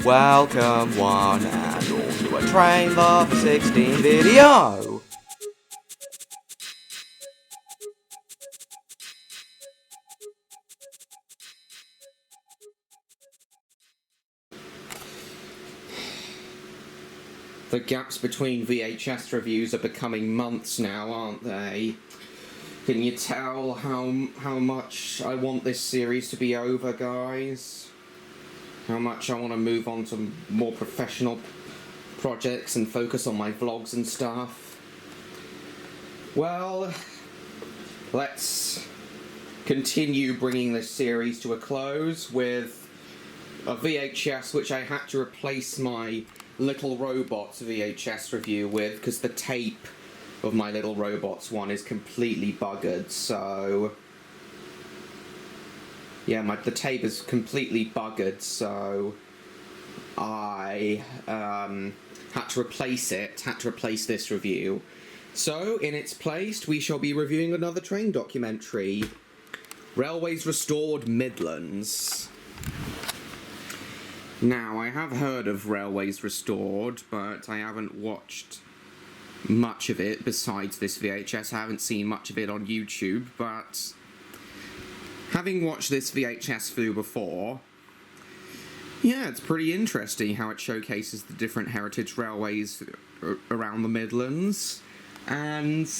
Welcome one and all to a Trainlover16 video! The gaps between VHS reviews are becoming months now, aren't they? Can you tell how much I want this series to be over, guys? How much I want to move on to more professional projects and focus on my vlogs and stuff? Well, let's continue bringing this series to a close with a VHS which I had to replace my Little Robots VHS review with because the tape of my Little Robots one is completely buggered, so yeah, the tape is completely buggered, so I had to replace this review. So in its place we shall be reviewing another train documentary, Railways Restored Midlands. Now, I have heard of Railways Restored, but I haven't watched much of it besides this VHS. I haven't seen much of it on YouTube, but having watched this VHS through before, yeah, it's pretty interesting how it showcases the different heritage railways around the Midlands, and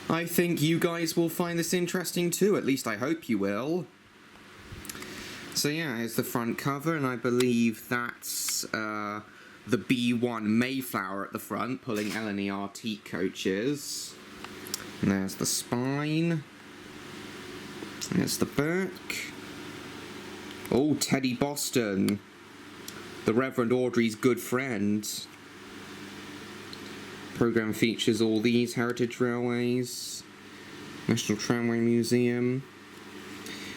I think you guys will find this interesting too, at least I hope you will. So yeah, here's the front cover, and I believe that's the B1 Mayflower at the front, pulling L&ER teak coaches. And there's the spine. There's the back. Oh, Teddy Boston, the Reverend Audrey's good friend. Programme features all these heritage railways. National Tramway Museum.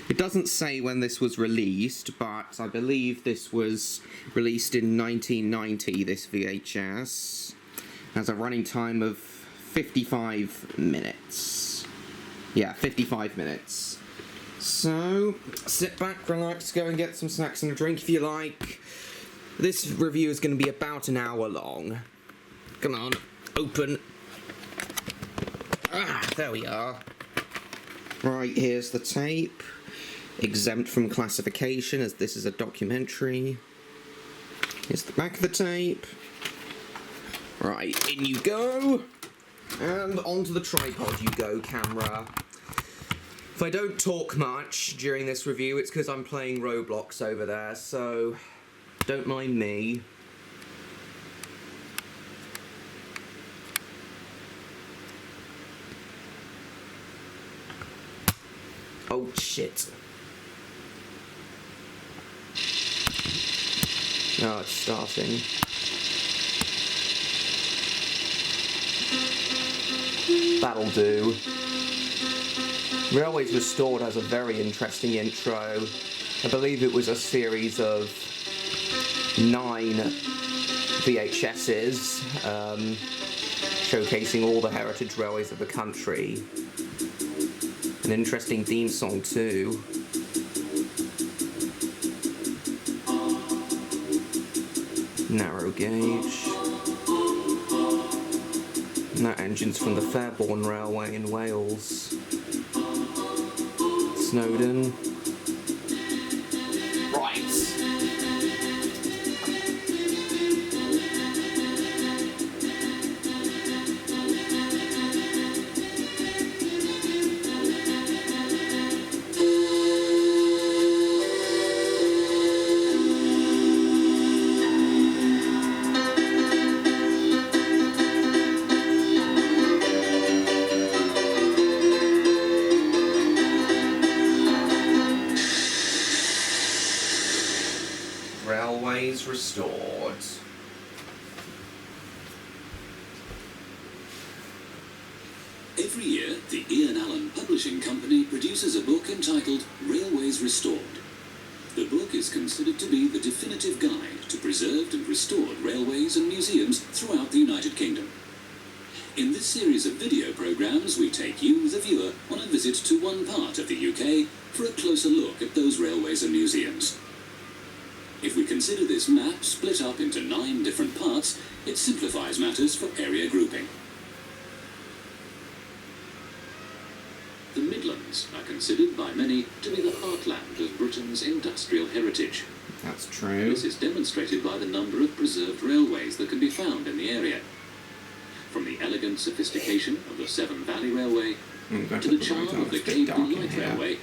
It doesn't say when this was released, but I believe this was released in 1990, this VHS. It has a running time of 55 minutes. Yeah, 55 minutes. So, sit back, relax, go and get some snacks and a drink if you like. This review is going to be about an hour long. Come on, open. Ah, there we are. Right, here's the tape. Exempt from classification, as this is a documentary. Here's the back of the tape. Right, in you go. And onto the tripod you go, camera. If I don't talk much during this review, it's because I'm playing Roblox over there, so don't mind me. Oh, shit. Oh, it's starting. That'll do. Railways Restored has a very interesting intro. I believe it was a series of 9 VHSs, showcasing all the heritage railways of the country. An interesting theme song too. Narrow gauge. And that engine's from the Fairbourne Railway in Wales. Snowdon. Right. Railways Restored. Every year, the Ian Allen Publishing Company produces a book entitled Railways Restored. The book is considered to be the definitive guide to preserved and restored railways and museums throughout the United Kingdom. In this series of video programmes, we take you, the viewer, on a visit to one part of the UK for a closer look at those railways and museums. If we consider this map split up into 9 different parts, it simplifies matters for area grouping. The Midlands are considered by many to be the heartland of Britain's industrial heritage. That's true. This is demonstrated by the number of preserved railways that can be found in the area. From the elegant sophistication of the Severn Valley Railway to the charm of the Cape and Light Railway,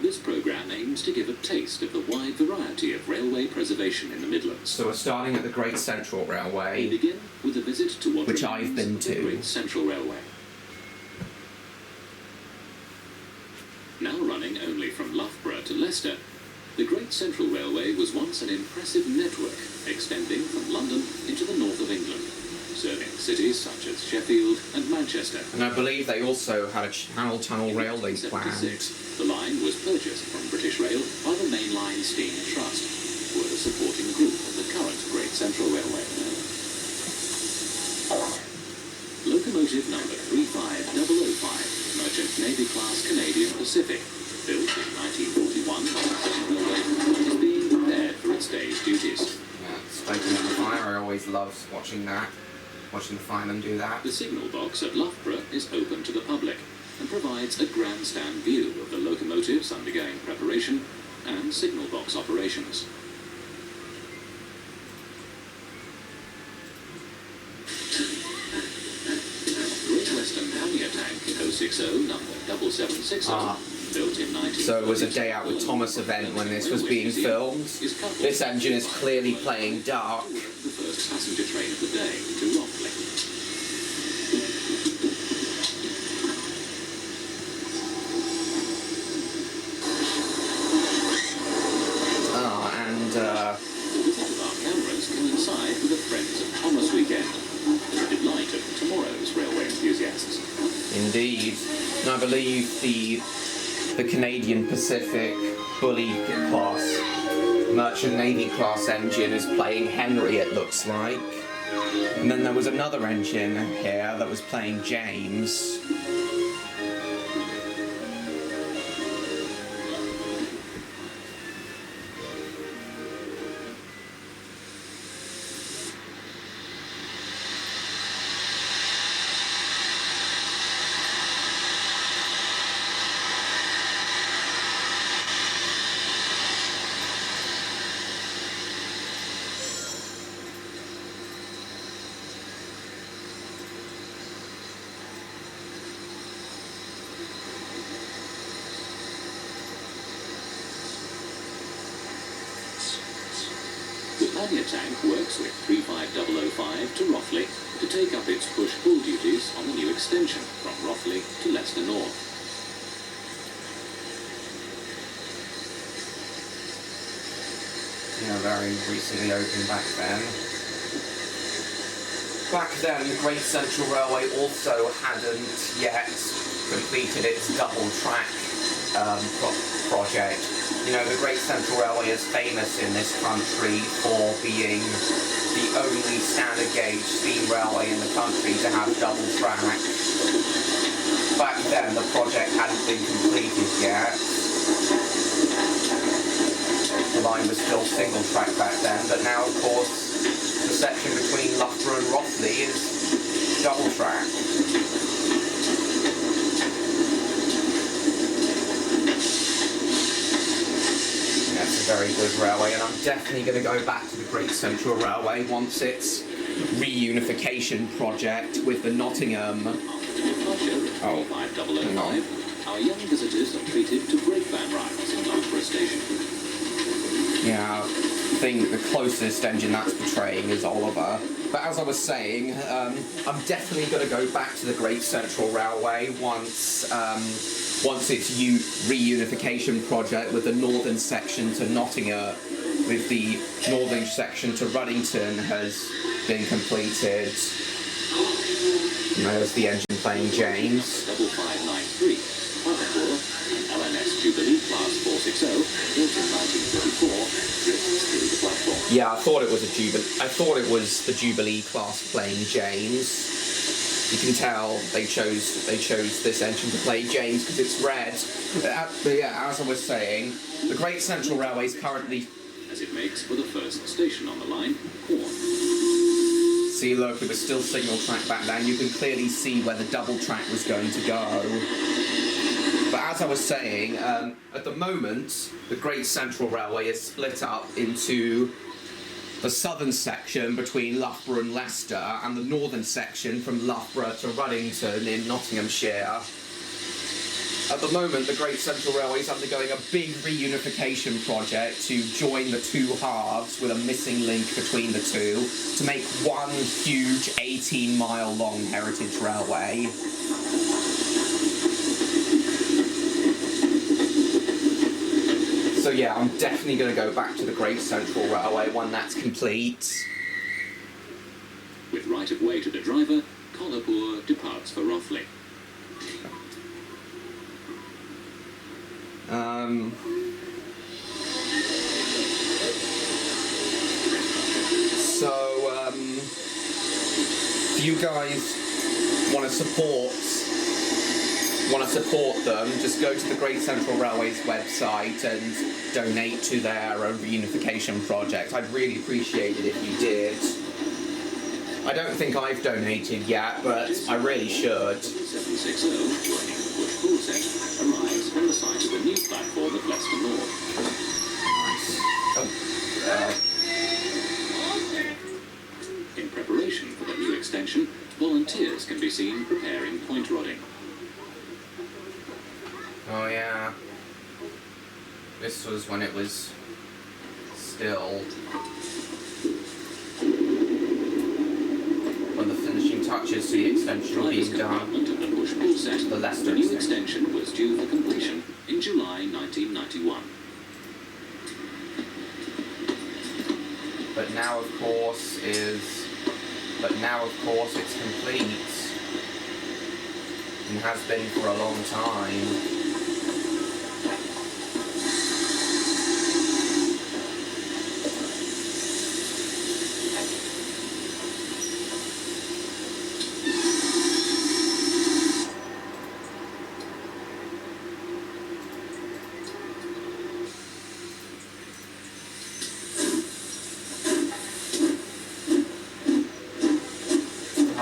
this programme aims to give a taste of the wide variety of railway preservation in the Midlands. So we're starting at the Great Central We Railway, begin with a visit to what which remains I've been of the to. Great Central Railway. Now running only from Loughborough to Leicester, the Great Central Railway was once an impressive network extending from London into the north of England, serving cities such as Sheffield and Manchester. And I believe they also had a Channel Tunnel Railway planned. 1976, the line was purchased from British Rail by the Mainline Steam Trust, who are the supporting group of the current Great Central Railway. Locomotive number 35005, Merchant Navy Class Canadian Pacific, built in 1941 by the Southern Railway, is being prepared for its day's duties. Yeah, Stoking up the Fire, I always loved watching that. Watching the firemen do that. The signal box at Loughborough is open to the public and provides a grandstand view of the locomotives undergoing preparation and signal box operations. Great Western Pannier Tank 060 number 7760, built in 19. So it was a Day Out with Thomas event when this was being filmed. This engine is clearly playing dark. The first passenger train of the day to Rockley. The visit of our cameras coincide with the Friends of Thomas weekend, the delight of tomorrow's railway enthusiasts. Indeed. And I believe the Canadian Pacific Bully class, Merchant Navy class engine is playing Henry, it looks like. And then there was another engine here that was playing James. The Pannier Tank works with 35005 to Rockley to take up its push-pull duties on the new extension from Rockley to Leicester North. Yeah, very recently opened back then. Back then, the Great Central Railway also hadn't yet completed its double track project. You know, the Great Central Railway is famous in this country for being the only standard gauge steam railway in the country to have double track. Back then, the project hadn't been completed yet. The line was still single track back then, but now, of course, the section between Loughborough and Rothley is double track. That's a very good railway, and I'm definitely going to go back to the Great Central Railway once its reunification project with the Nottingham. Oh, 5005, our young visitors are treated to breakdown rides in Loughborough Station. Yeah, I think the closest engine that's portraying is Oliver. But as I was saying, I'm definitely going to go back to the Great Central Railway once its reunification project with the northern section to Nottingham, with the northern section to Ruddington has been completed. And there's the engine playing James. 5593, Hartlepool, an LNS Jubilee Class 460, built in 1934, drifts through the platform. Yeah, I thought it was the Jubilee class playing James. You can tell they chose this engine to play James because it's red. But yeah, as I was saying, the Great Central Railway is currently as it makes for the first station on the line, Horn. See, look, it was still single track back then. You can clearly see where the double track was going to go. But as I was saying, at the moment, the Great Central Railway is split up into the southern section between Loughborough and Leicester, and the northern section from Loughborough to Ruddington in Nottinghamshire. At the moment, the Great Central Railway is undergoing a big reunification project to join the two halves with a missing link between the two to make one huge 18-mile long heritage railway. So yeah, I'm definitely going to go back to the Great Central Railway when that's complete. With right of way to the driver, Kolhapur departs for Rothley. If you guys want to support them, just go to the Great Central Railway's website and donate to their reunification project. I'd really appreciate it if you did. I don't think I've donated yet, but I really should. 760 joining the push pull set arrives on the site of the new platform at Leicester North. Nice. In preparation for the new extension, volunteers can be seen preparing point rodding. Oh yeah. This was when it was still... when the finishing touches to the extension were being done. The push pull set, The Leicester new extension was due for completion in July 1991. But now of course it's complete. And has been for a long time.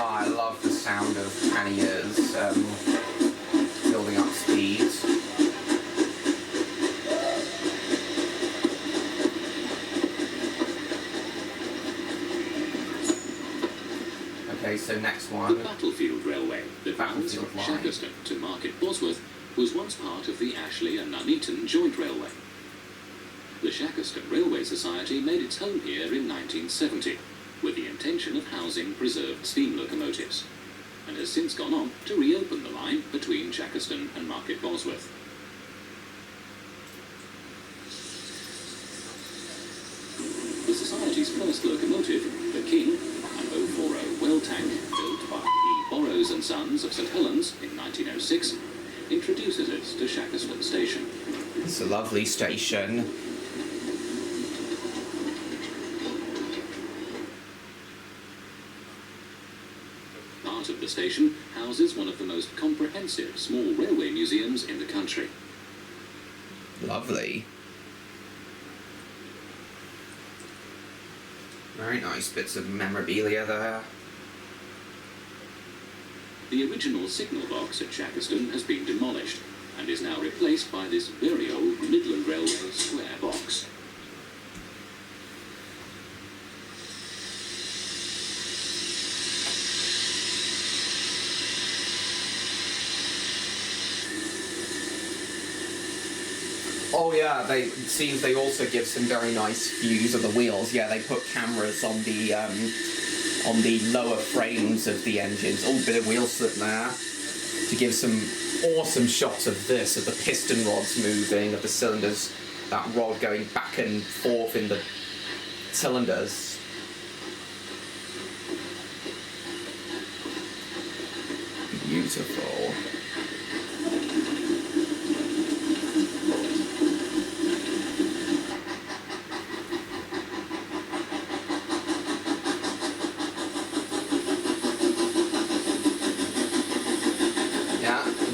I love the sound of panniers building up speed. Okay, so next one. The Battlefield Railway, that runs from Shackerston to Market Bosworth, was once part of the Ashley and Nuneaton Joint Railway. The Shackerston Railway Society made its home here in 1970, with the intention of housing preserved steam locomotives, and has since gone on to reopen the line between Shackerston and Market Bosworth. The Society's first locomotive, the King, an 040 well tank built by E. Borrows and Sons of St Helens in 1906, introduces us to Shackerston Station. It's a lovely station. Part of the station houses one of the most comprehensive small railway museums in the country. Lovely. Very nice bits of memorabilia there. The original signal box at Shackerston has been demolished and is now replaced by this very old Midland Railway square box. Oh yeah, it seems they also give some very nice views of the wheels. Yeah, they put cameras on the lower frames of the engines. Oh, bit of wheel slip there to give some awesome shots of this, of the piston rods moving, of the cylinders, that rod going back and forth in the cylinders. Beautiful.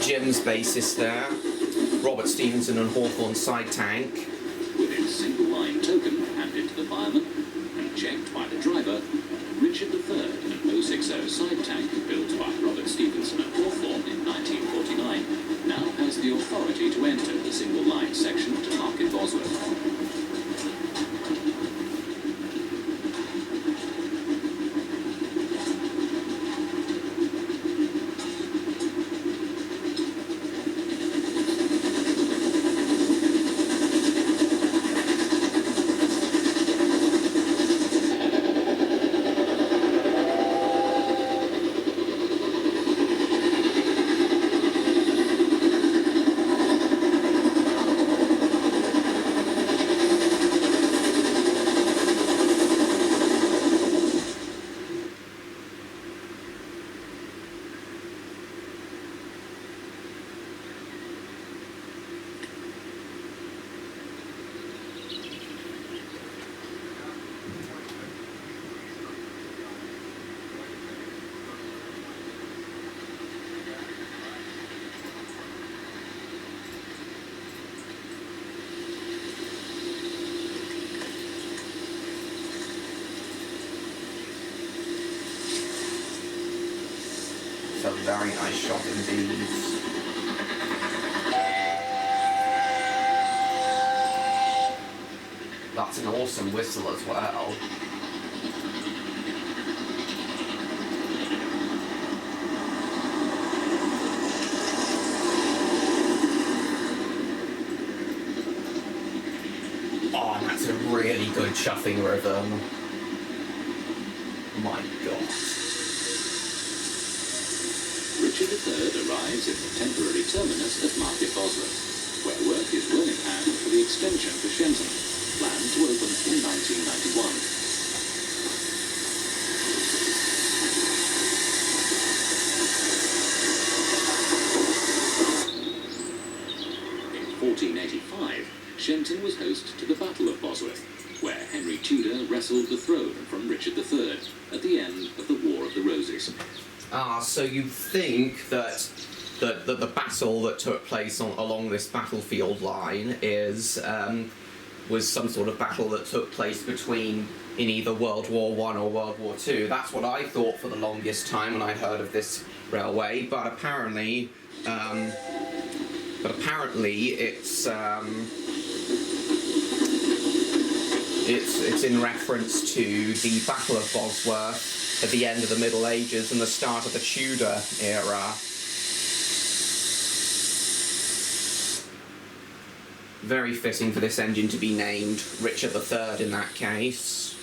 Jim's bassist there, Robert Stevenson and Hawthorne side tank. With its single-line token handed to the fireman and checked by the driver, Richard III, an 060 side tank built by Robert Stevenson at Hawthorne in 1949, now has the authority to enter the single-line section to Market Bosworth. A very nice shot indeed. That's an awesome whistle as well. Oh, and that's a really good chuffing rhythm. My God. Richard III arrives at the temporary terminus at Market Bosworth, where work is well in hand for the extension to Shenton, planned to open in 1991. In 1485, Shenton was host to the Battle of Bosworth, where Henry Tudor wrestled the throne from Richard III at the end of the War of the Roses. Ah, so you think that the battle that took place along this battlefield line was some sort of battle that took place in either World War I or World War II. That's what I thought for the longest time when I heard of this railway, but apparently it's in reference to the Battle of Bosworth at the end of the Middle Ages and the start of the Tudor era. Very fitting for this engine to be named Richard III in that case.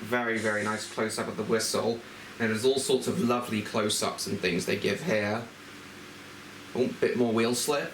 Very, very nice close-up of the whistle. And there's all sorts of lovely close-ups and things they give here. Oh, bit more wheel slip.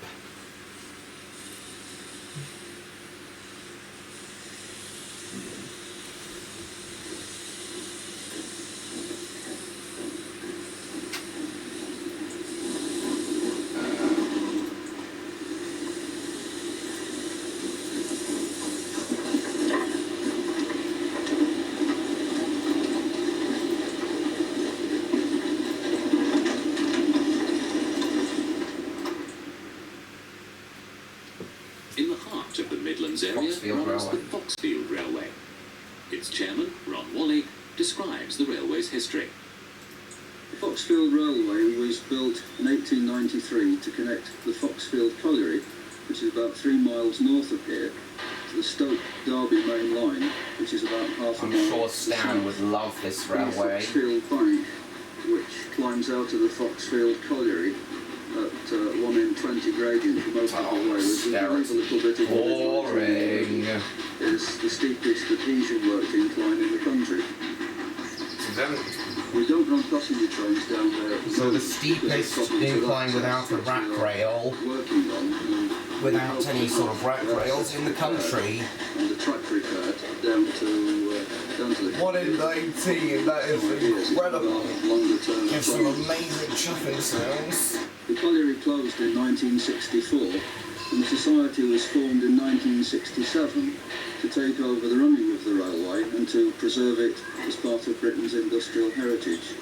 In the heart of the Midlands area runs the Foxfield Railway. Its chairman, Ron Wally, describes the railway's history. The Foxfield Railway was built in 1893 to connect the Foxfield Colliery, which is about 3 miles north of here, to the Stoke Derby main line, which is about half a mile. I'm sure Stan would love this railway. The Foxfield Bank, which climbs out of the Foxfield Colliery at 1 in 20 gradient for most of the way, which is a little bit of boring. Is the steepest adhesion work incline in the country. We don't run passenger trains down there. So the steepest incline without a rack rail, without any sort of rack rails in the country. And the track repair down to the 1 in 19, that is incredible. Gives some amazing chuffing sounds. The colliery closed in 1964, and the society was formed in 1967 to take over the running of the railway and to preserve it as part of Britain's industrial heritage.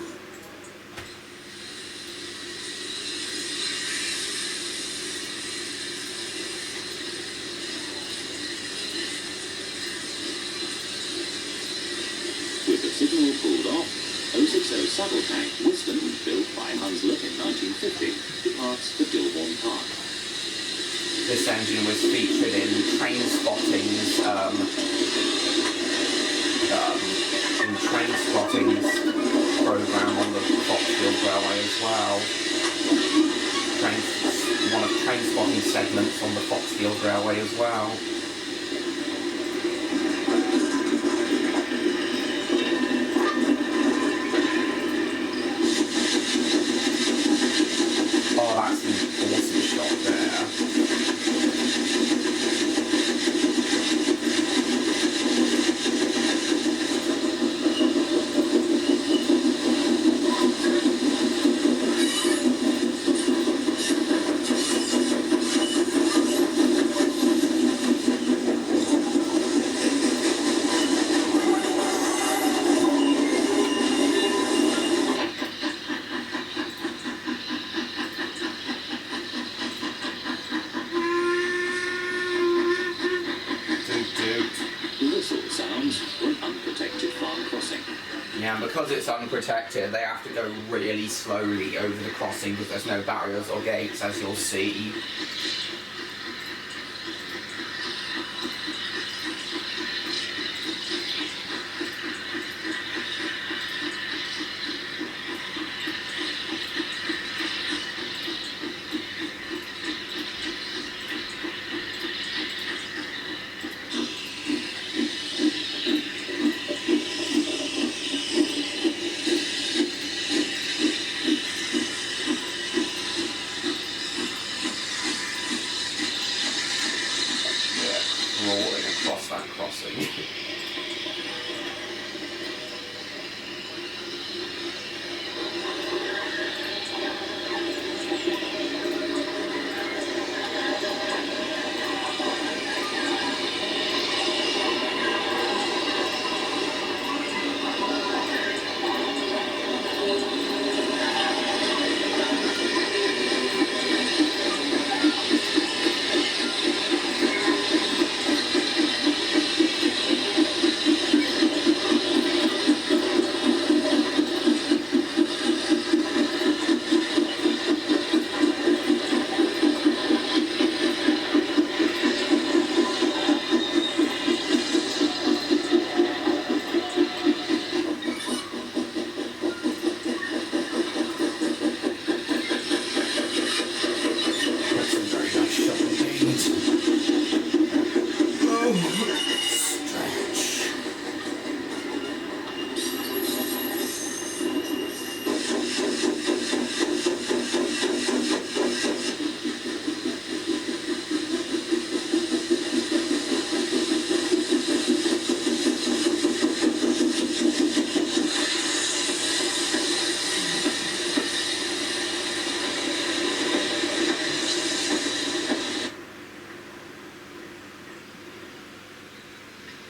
With the signal pulled off, 060 saddle tank Wisdom, built by Hunslet in 1950, departs for Dilhorn Park. This engine was featured in Trainspotting's program on the Foxfield Railway as well. One of Trainspotting's segments on the Foxfield Railway as well. Oh, that's an awesome shot there. Yeah, and because it's unprotected, they have to go really slowly over the crossing because there's no barriers or gates, as you'll see. Rolling across that crossing.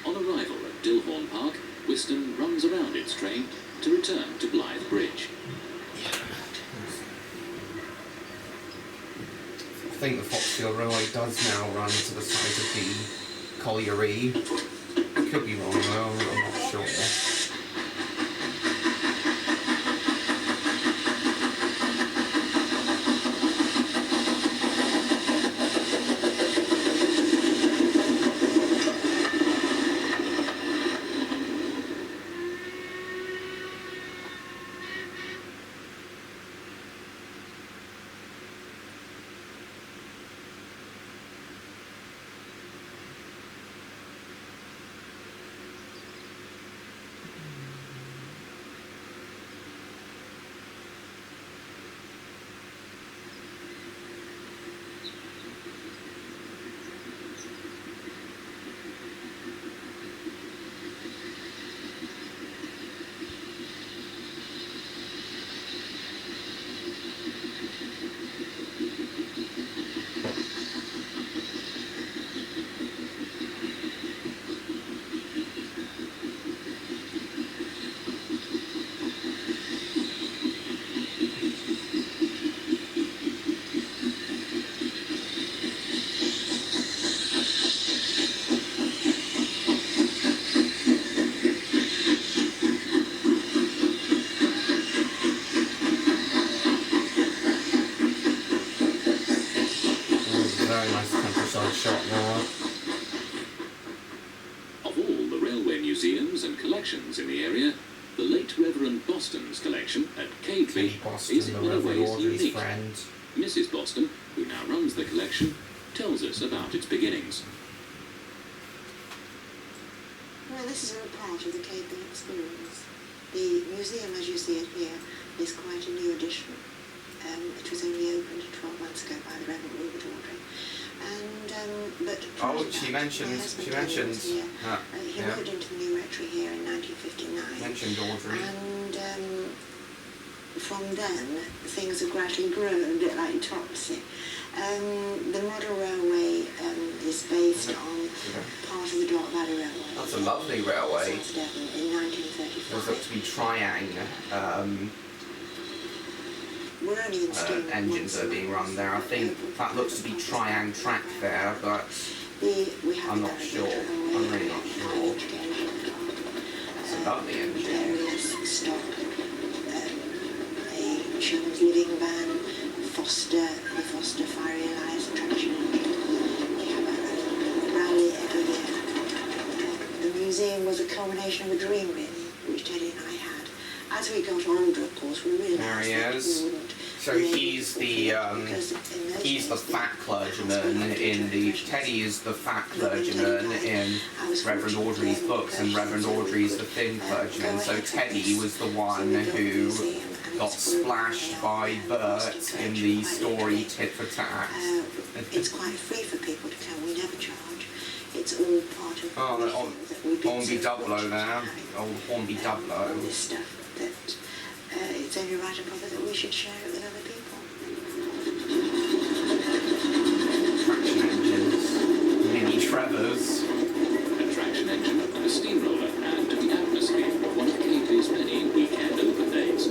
On arrival at Dilhorn Park, Wiston runs around its train to return to Blythe Bridge. I think the Foxfield Railway does now run to the side of the colliery. I could be wrong though, I'm not sure. now. Of all the railway museums and collections in the area, the late Reverend Boston's collection at Teddy Cadeby Boston, is the in many Reverend ways Audrey's unique. friend. Mrs. Boston, who now runs the collection, tells us about its beginnings. Well, this is all part of the Cape May experience. The museum, as you see it here, is quite a new addition. It was only opened 12 months ago by the Reverend Robert Audrey. And, but Oh, she mentioned. he Yeah. moved into the new rectory here in 1959. Mentioned Audrey. And from then, things have gradually grown, a bit like Topsy. The model railway is based on part of the Dark Valley Railway. That's a lovely railway. South Devon in 1935. There's up to be Triang We're only in steam engines that are being run there. I think that looks to be Triang track there, but I'm not sure. I'm really not sure. It's a lovely engine. Various stock, a children's living van, the Foster Fiery Alliance attraction. We have a rally every year. The museum was a culmination of a dream, really, which Teddy and I had. As we got older, of course, we realised There he that is. we wouldn't So be he's the he's the fat clergyman in the Teddy is the fat clergyman in Reverend Audrey's books, and Reverend Audrey's the thin clergyman. So Teddy was the one who got splashed by Bert in the story Tit for Tat. It's quite free for people to come. We never charge. It's all part of Oh, the the things that we do. Hornby So Double-O much there, having old Hornby all Double-O. this stuff that it's only right and proper that we should share it with other people. Traction engines, mini Trevors. A traction engine, a steamroller, and the atmosphere of one of Cadeby's many weekend open days.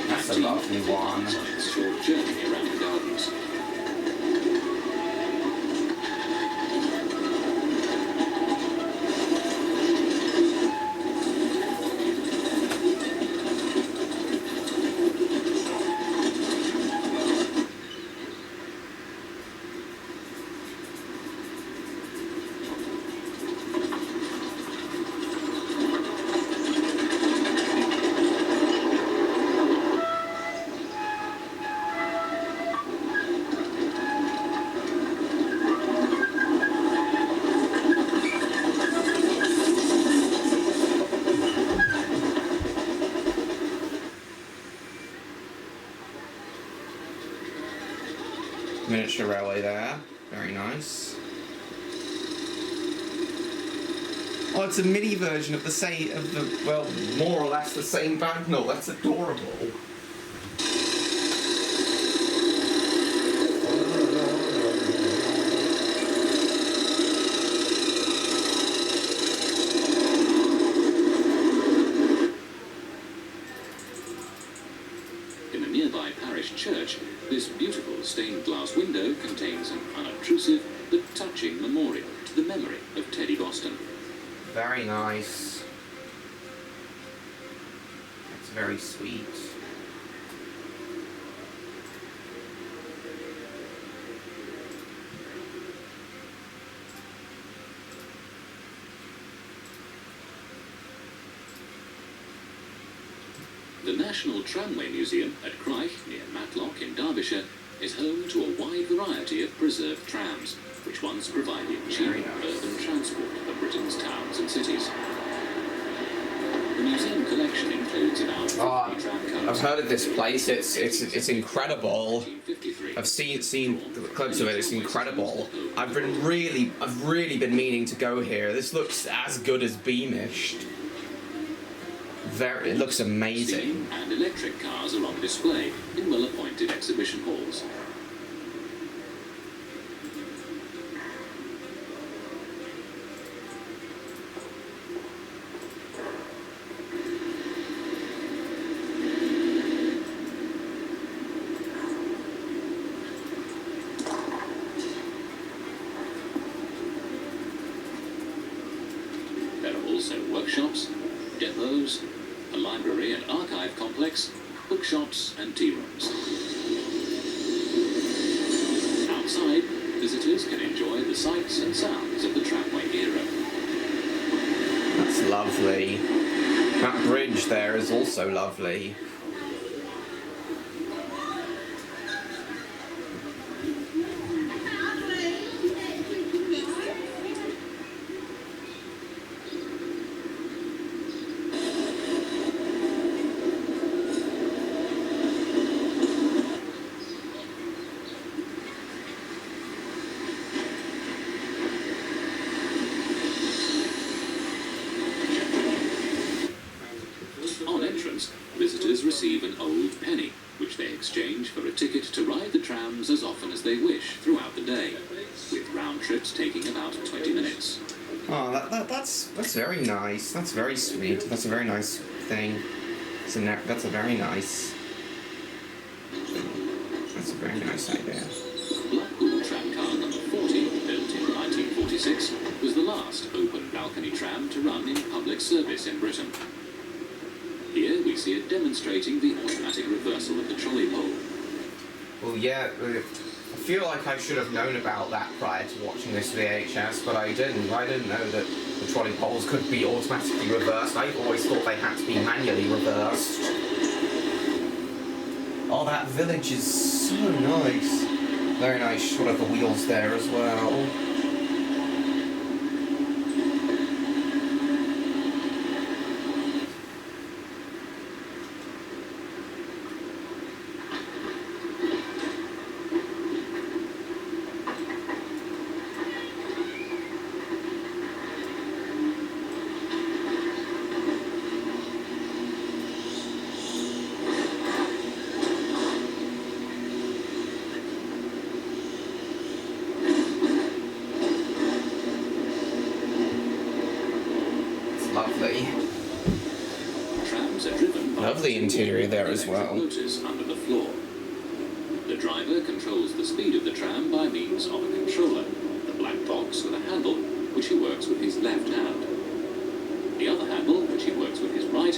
That's a lovely one. On its short journey around the gardens. Miniature railway there, very nice. Oh, it's a mini version of well, more or less the same Bagnall. That's adorable. In a nearby parish church, this beautiful stained glass window contains an unobtrusive but touching memorial to the memory of Teddy Boston. Very nice. That's very sweet. The National Tramway Museum at Crich, near Matlock in Derbyshire, is home to a wide variety of preserved trams, which once provided cheap urban transport for Britain's towns and cities. The museum collection includes about 50 tram cars. I've heard of this place. It's incredible. I've seen clips of it. It's incredible. I've really been meaning to go here. This looks as good as Beamish. It looks amazing. Steam and electric cars are on display in well-appointed exhibition halls. There are also workshops, depots, a library and archive complex, bookshops and tea rooms. Outside, visitors can enjoy the sights and sounds of the tramway era. That's lovely. That bridge there is also lovely. On entrance, visitors receive an old penny, which they exchange for a ticket to ride the trams as often as they wish throughout the day, with round trips taking about 20 minutes. Oh, that's very nice. That's very sweet. That's a very nice thing. That's a very nice. That's a very nice idea. Blackpool tramcar number 40, built in 1946, was the last open balcony tram to run in public service in Britain. Here we see it demonstrating the automatic reversal of the trolley pole. Well, yeah, I feel like I should have known about that prior to watching this VHS, but I didn't. I didn't know that the trolley poles could be automatically reversed. I always thought they had to be manually reversed. Oh, that village is so nice. Very nice shot of the wheels there as well. Lovely. Trams are driven by Lovely interior there as well. motors under the floor. The driver controls the speed of the tram by means of a controller, the black box with a handle, which he works with his left hand. The other handle, which he works with his right,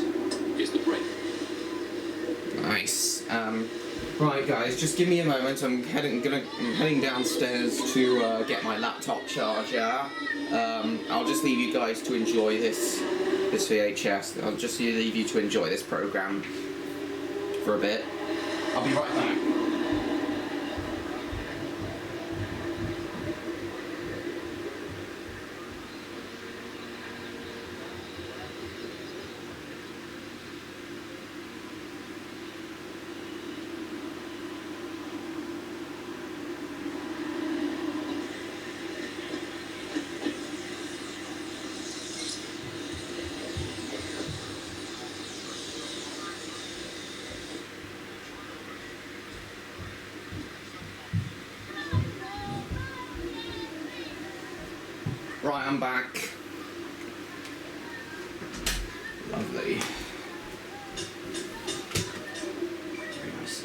is the brake. Nice. Right, guys, just give me a moment. I'm heading downstairs to get my laptop charger. I'll just leave you guys to enjoy this VHS. I'll just leave you to enjoy this program for a bit. I'll be right back. Right, I'm back. Lovely. Very nice.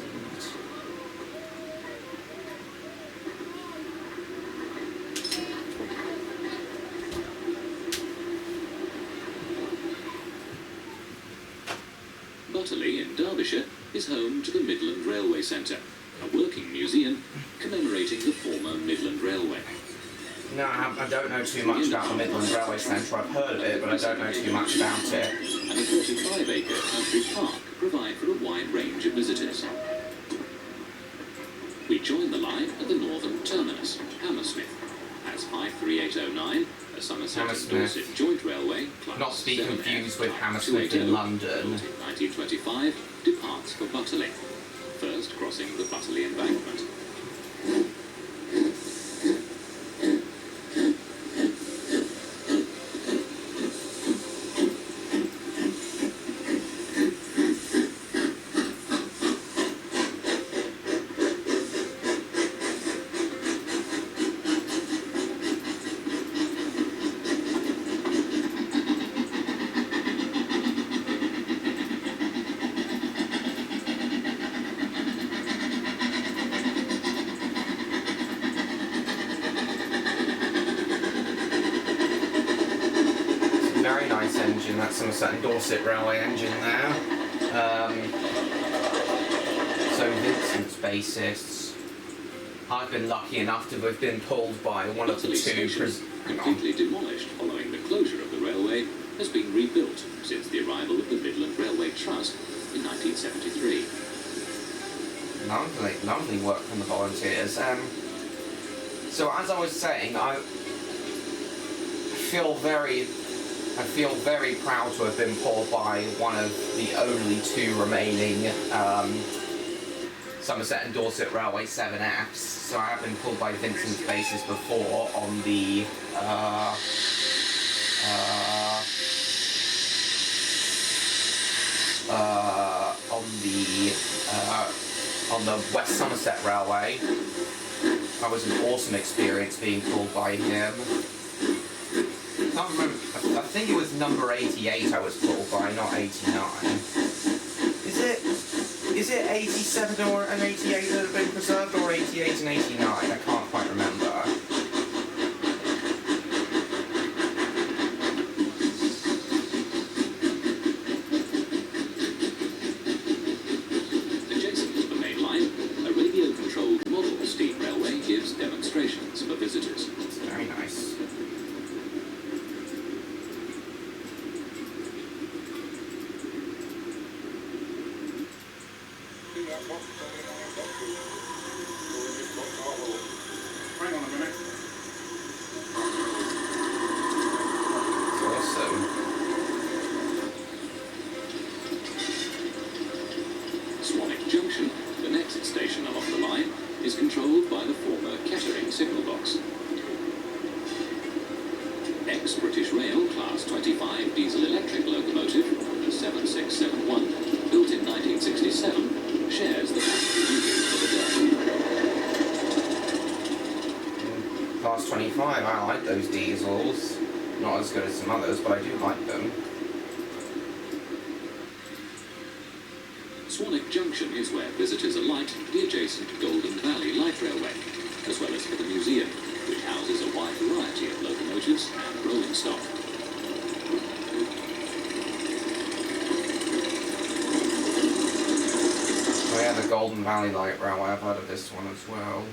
Butterley in Derbyshire is home to the Midland Railway Centre, a working museum commemorating the former Midland Railway. No, I don't know too much about the Midlands Railway Centre. I've heard of it, but I don't know too much about it. And a 35-acre country park provide for a wide range of visitors. We We join the line at the northern terminus, Hammersmith, as 53809, a Somerset and Hammersmith. Dorset joint railway, class Not to be 7F, confused with type Hammersmith 280, in London. built in 1925, departs for Butterley, first crossing the Butterley embankment. Very nice engine, that Somerset and Dorset Railway engine there. So Vincent's bassists. I've been lucky enough to have been pulled by one of the Butterley two... station, completely demolished following the closure of the railway, has been rebuilt since the arrival of the Midland Railway Trust in 1973. Lovely work from the volunteers. So as I was saying, I feel very proud to have been pulled by one of the only two remaining Somerset and Dorset Railway 7Fs. So I have been pulled by Vincent's bases before on the on the West Somerset Railway. That was an awesome experience being pulled by him. Can't remember. I think it was number 88 I was pulled by, not 89. Is it 87 or an 88 that have been preserved, or 88 and 89? I can't quite remember. Adjacent to the main line, a radio-controlled model steam railway gives demonstrations for visitors. It's very nice. Hang on a minute. It's awesome. Swanwick Junction, the next station along the line, is controlled by the former Kettering signal box. Ex-British Rail Class 25 diesel-electric locomotive, the 7671, built in 1967, shares the passenger duties for the day. Class 25, I like those diesels. Not as good as some others, but I do like them. Swanwick Junction is where visitors alight the adjacent Golden Valley Light Railway, as well as for the museum, which houses a wide variety of locomotives and rolling stock. Oh yeah, the Golden Valley Light Railway, I've heard of this one as well.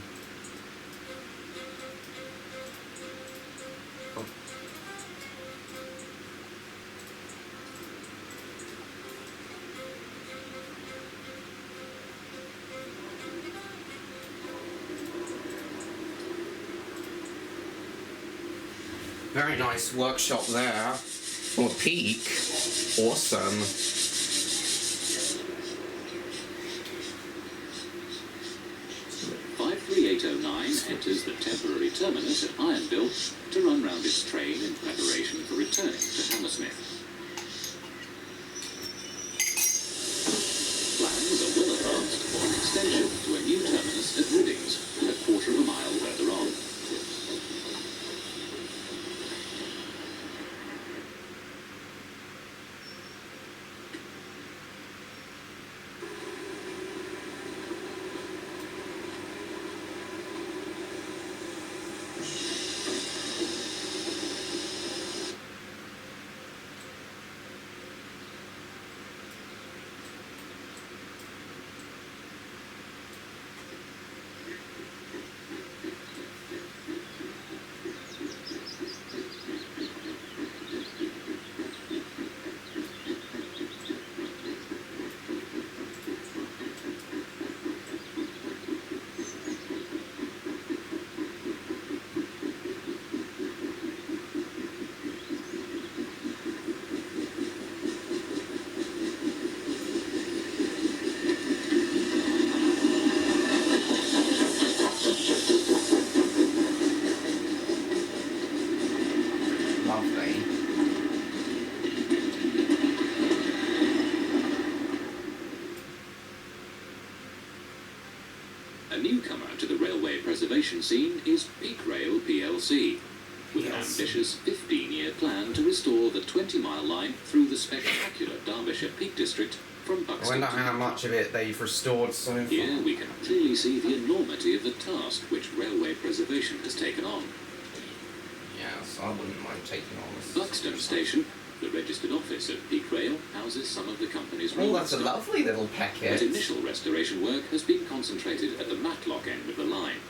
Very nice workshop there. Or peak. Awesome. 53809 enters the temporary terminus at Ironville to run round its train in preparation for returning to Hammersmith. Plans are well advanced for an extension to a new terminus at Riddings, a quarter of a mile further on. preservation scene is Peak Rail plc, with an Yes. ambitious 15-year plan to restore the 20-mile line through the spectacular Derbyshire Peak District from I Buxton wonder to how Matlock. much of it they've restored so far. Here we can clearly see the enormity of the task which railway preservation has taken on. Yes, I wouldn't mind taking on this. Buxton Station, the registered office of Peak Rail, houses some of the company's Oh, railway that's a stock. lovely little packet. But initial restoration work has been concentrated at the Matlock end of the line.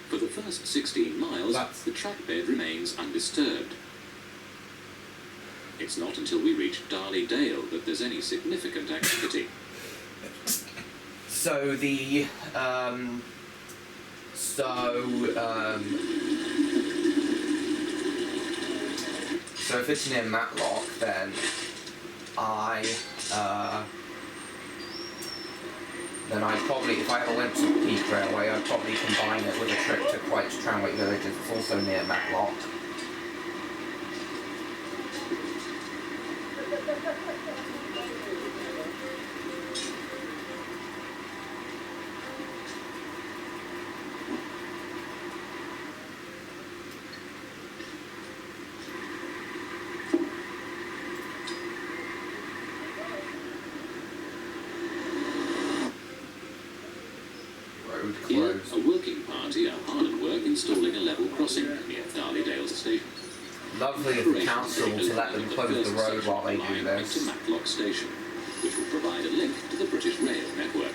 For the first 16 miles, That's- the track bed remains undisturbed. It's not until we reach Darley Dale that there's any significant activity. So the so if it's near Matlock, then I'd probably, if I ever went to Peak Railway, I'd probably combine it with a trip to Quite Tranwick Village, as it's also near Matlock. Road Here, closed. a working party are hard at work installing a level crossing near Darley Dale station. Lovely of the council to let them close the road while they do Into this. Matlock Station, which will provide a link to the British Rail network.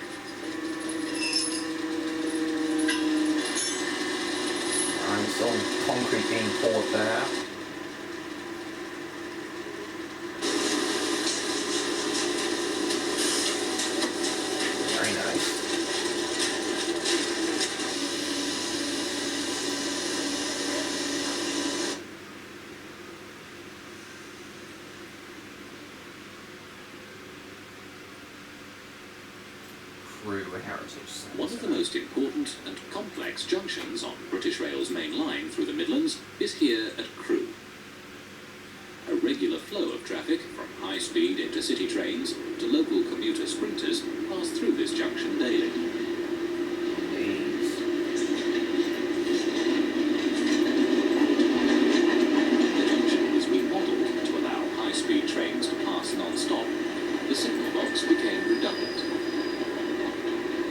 And some concrete being poured there. Very nice. Crewe Heritage Centre. One of the most important and complex junctions on British Rail's main line through the Midlands is here at Crewe. A regular flow of traffic, from high-speed intercity trains to local commuter sprinters, pass through this junction daily. The junction was remodelled to allow high-speed trains to pass non-stop. The signal box became redundant.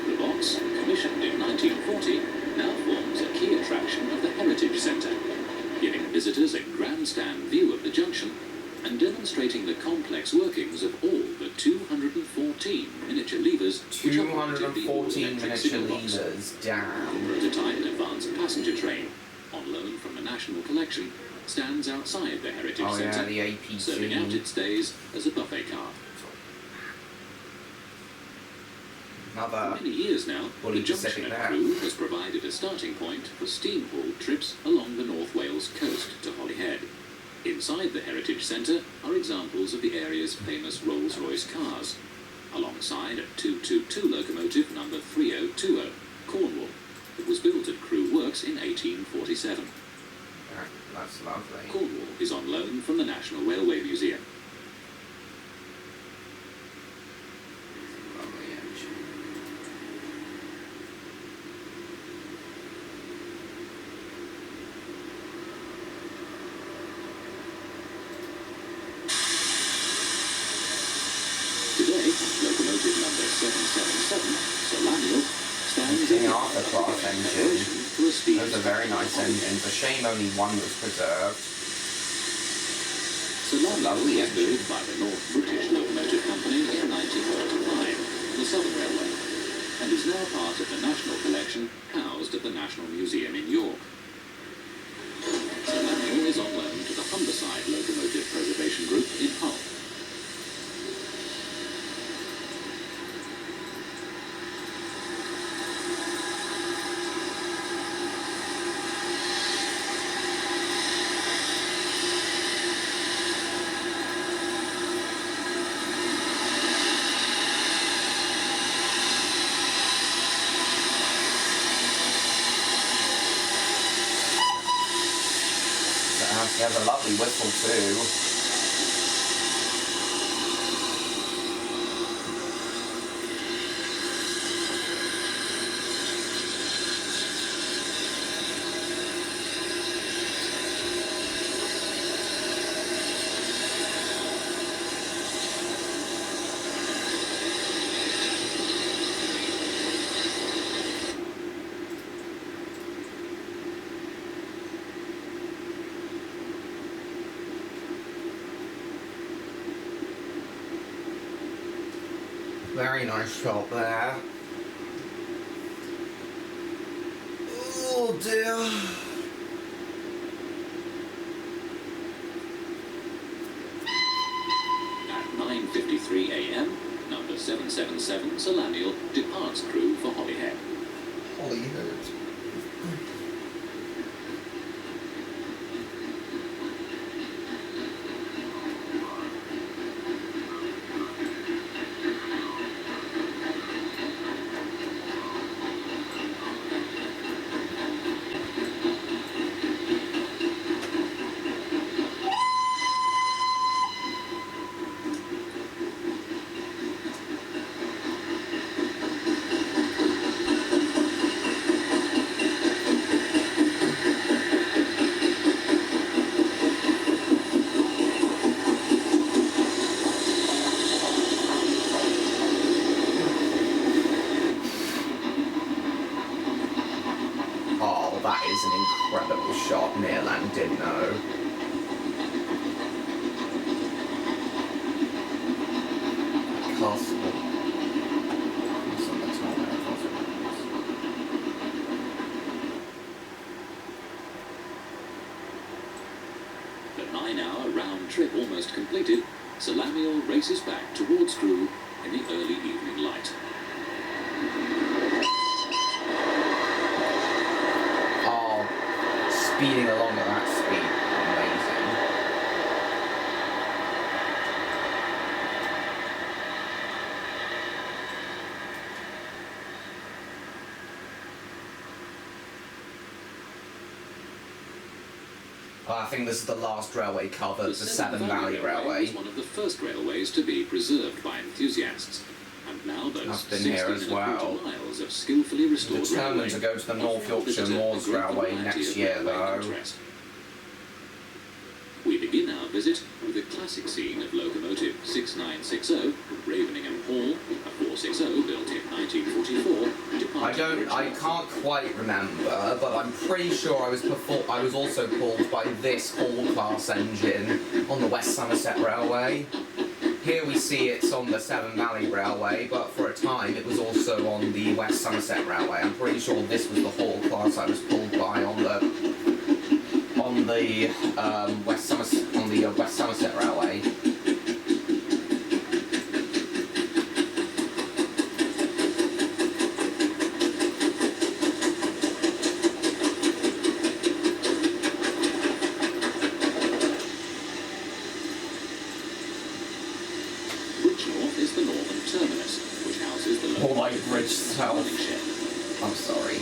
The box, commissioned in 1940, now forms a key attraction of the Heritage Centre, giving visitors a grandstand view of the junction and demonstrating the complex workings of all the 214 miniature levers which operated the 214 electric miniature signal box. levers, damn. Prototype advanced passenger train, on loan from the National Collection, stands outside the Heritage Oh yeah, Centre, the APC. serving out its days as a buffet car. Another For many years now, Fully the junction Pacific at there. Crewe has provided a starting point for steam-hauled trips along the North Wales coast to Holyhead. Inside the Heritage Centre are examples of the area's famous Rolls-Royce cars, alongside a 222 locomotive number 3020, Cornwall, that was built at Crewe Works in 1847. That's lovely. Cornwall is on loan from the National Railway Museum. Lovely engine. Today, locomotive number 777, Solaniel, stands King in Arthur class engine. for a speed. Those are very nice engines. A shame only one was preserved. Solaniel was built by the North British Locomotive Company in 1945, the Southern Railway, and is now part of the National Collection housed at the National Museum in York. Solaniel is on loan to the Humberside Locomotive Preservation Group in Hull. He has a lovely whistle too. Very nice shot there. Oh dear. At 9:53 a.m, number 777 Salamiel departs crew for Holyhead. Holyhead. Oh, that is an incredible shot. Nearland did know. Castle. It's on the top there, The 9-hour round trip almost completed, Salamiel races back towards crew in the early evening light. Oh, speeding along at that speed. Amazing. I think this is the last railway covered, the Severn Valley Railway. was one of the first railways to be preserved by enthusiasts, and now boasts I've been here as 16 well. miles of skillfully restored Determined railway, to go to the North offering Yorkshire visitors a Moors great Railway variety next of year, railway though. interest. We begin our visit with the classic scene of locomotive 6960, Raveningham Hall, a 460 built in 1944. I can't quite remember, but I'm pretty sure I was also pulled by this Hall class engine on the West Somerset Railway. Here we see it's on the Severn Valley Railway, but for a time it was also on the West Somerset Railway. I'm pretty sure this was the Hall class I was pulled by on the West Somerset Railway. Bridgenorth is the northern terminus, which houses the More like locomotive Bridge South. running shed. I'm sorry.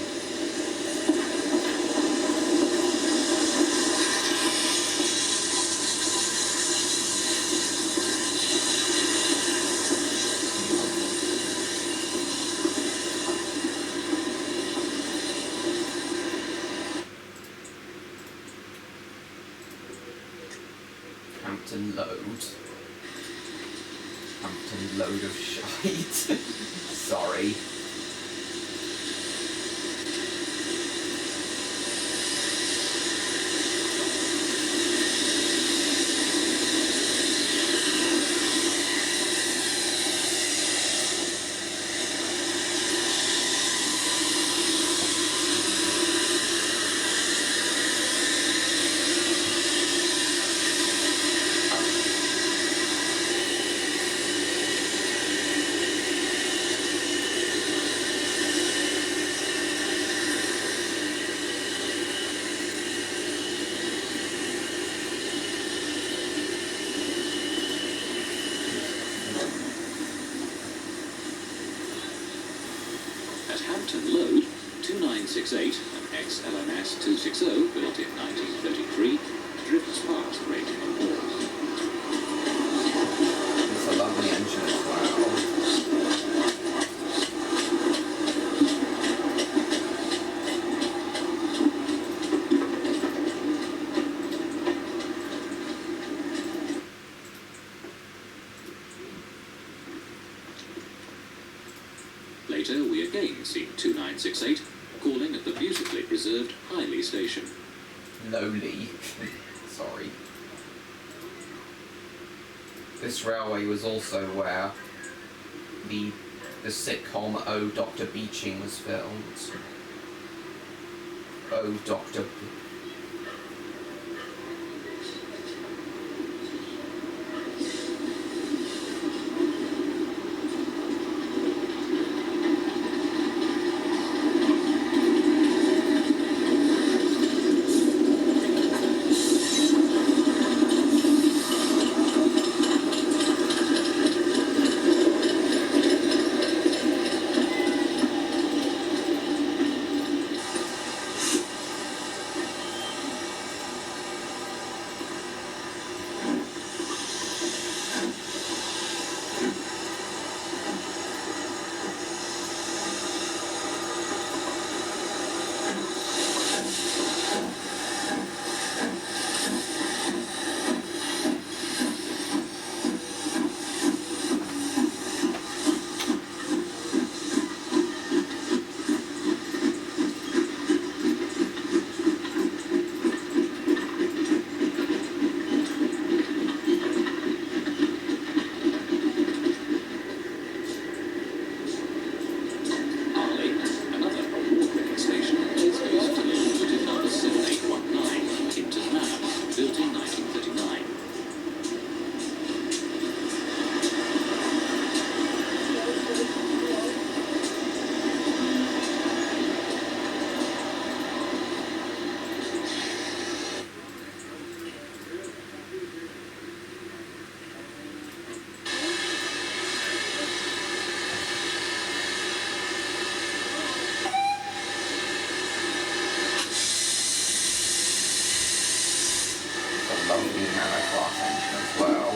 Hampton Load. Hampton Load of shite. Sorry. At Hampton Load, 2968, an ex-LMS 260 built in 1933, drifts past Raveningham Hall. It's a lovely engine as well. Later, we again see 2968 calling at the beautifully preserved Highley station. Lowly. Sorry. This railway was also where the the sitcom Oh, Dr. Beeching was filmed. Oh, Dr. lovely nano class engine as well.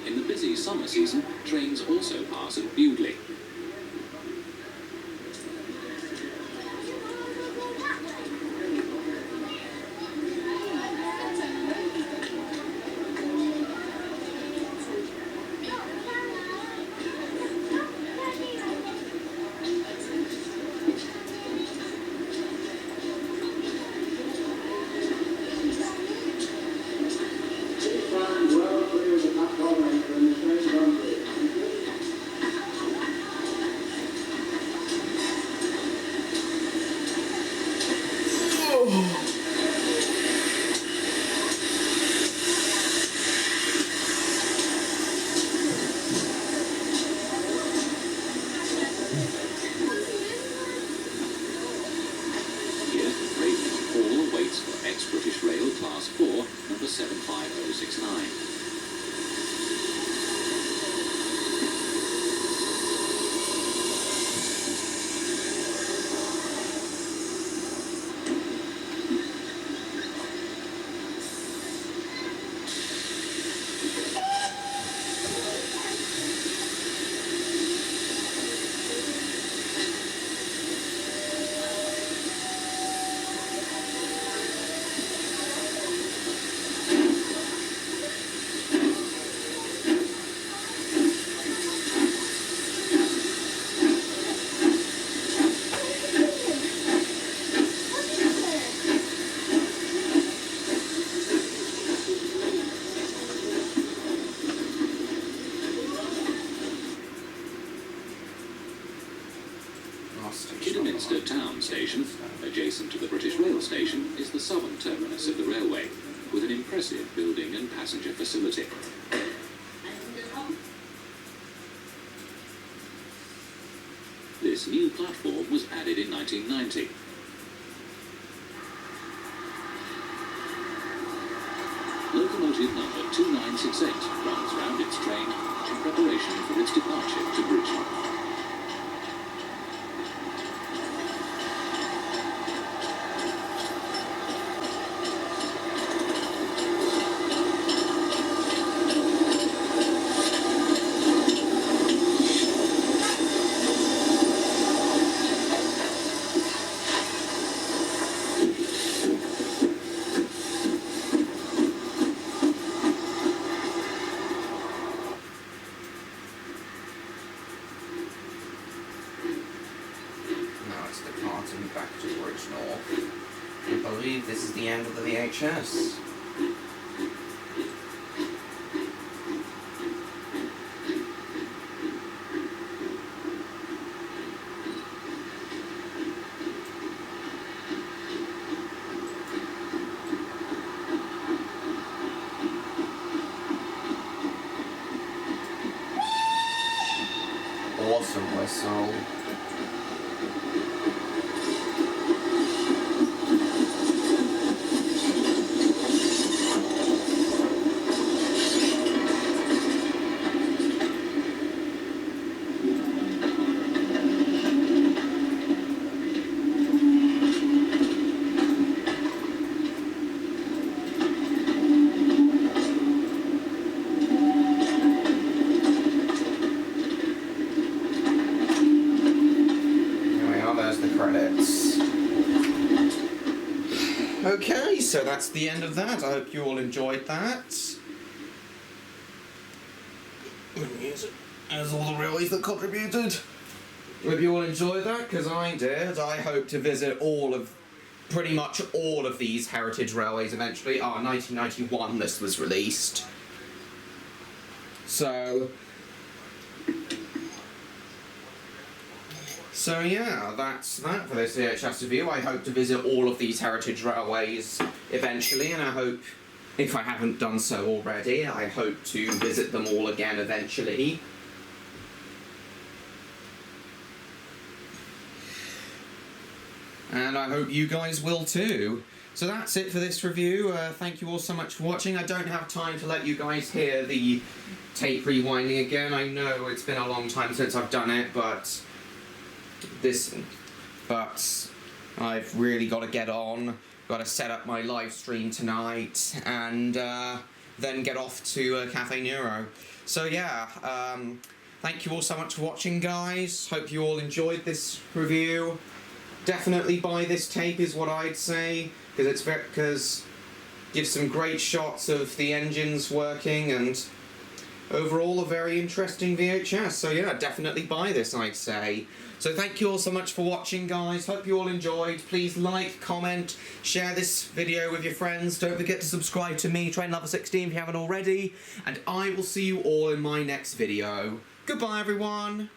In the busy summer season, trains also pass at Bewdley. Here, Raven's Hall waits for ex-British Rail Class 4, number 75069. Kidderminster Town Station, adjacent to the British Rail Station, is the southern terminus of the railway, with an impressive building and passenger facility. This new platform was added in 1990. Locomotive number 2968 runs round its train in preparation for its departure to Bridgend. believe this is the end of the VHS. Awesome whistle. Credits. Okay, so that's the end of that. I hope you all enjoyed that. As all the railways that contributed. Hope you all enjoyed that, because I did. I hope to visit pretty much all of these heritage railways eventually. 1991 this was released. So yeah, that's that for this VHS review. I hope to visit all of these heritage railways eventually, and I hope, if I haven't done so already, I hope to visit them all again eventually. And I hope you guys will too. So that's it for this review. Thank you all so much for watching. I don't have time to let you guys hear the tape rewinding again. I know it's been a long time since I've done it, but I've really got to get on. Got to set up my live stream tonight, and then get off to Cafe Nero. So yeah, thank you all so much for watching, guys. Hope you all enjoyed this review. Definitely buy this tape is what I'd say, because gives some great shots of the engines working, and overall a very interesting VHS. So yeah, definitely buy this, I'd say. So thank you all so much for watching, guys. Hope you all enjoyed. Please like, comment, share this video with your friends. Don't forget to subscribe to me, Trainlover16, if you haven't already. And I will see you all in my next video. Goodbye, everyone.